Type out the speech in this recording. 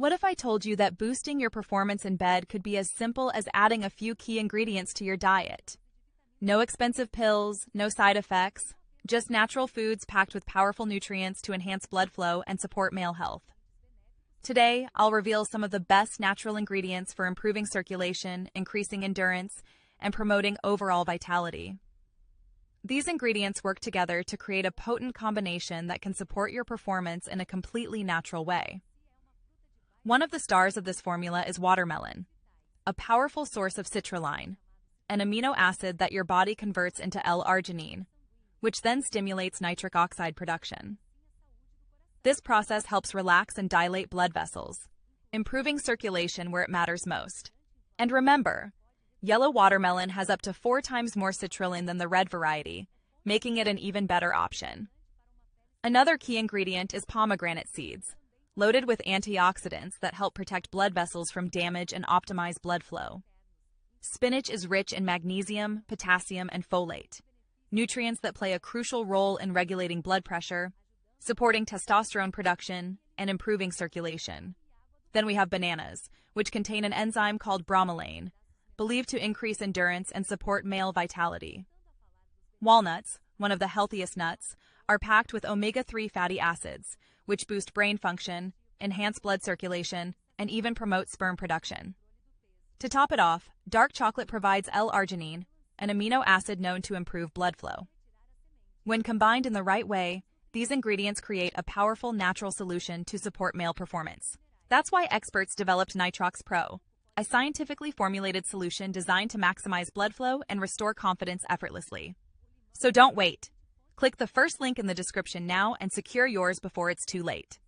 What if I told you that boosting your performance in bed could be as simple as adding a few key ingredients to your diet? No expensive pills, no side effects, just natural foods packed with powerful nutrients to enhance blood flow and support male health. Today, I'll reveal some of the best natural ingredients for improving circulation, increasing endurance, and promoting overall vitality. These ingredients work together to create a potent combination that can support your performance in a completely natural way. One of the stars of this formula is watermelon, a powerful source of citrulline, an amino acid that your body converts into L-arginine, which then stimulates nitric oxide production. This process helps relax and dilate blood vessels, improving circulation where it matters most. And remember, yellow watermelon has up to 4 times more citrulline than the red variety, making it an even better option. Another key ingredient is pomegranate seeds, loaded with antioxidants that help protect blood vessels from damage and optimize blood flow. Spinach is rich in magnesium, potassium, and folate, nutrients that play a crucial role in regulating blood pressure, supporting testosterone production, and improving circulation. Then we have bananas, which contain an enzyme called bromelain, believed to increase endurance and support male vitality. Walnuts, one of the healthiest nuts, are packed with omega-3 fatty acids, which boost brain function, enhance blood circulation, and even promote sperm production. To top it off, dark chocolate provides L-arginine, an amino acid known to improve blood flow. When combined in the right way, these ingredients create a powerful natural solution to support male performance. That's why experts developed Nitrox Pro, a scientifically formulated solution designed to maximize blood flow and restore confidence effortlessly. So don't wait. Click the first link in the description now and secure yours before it's too late.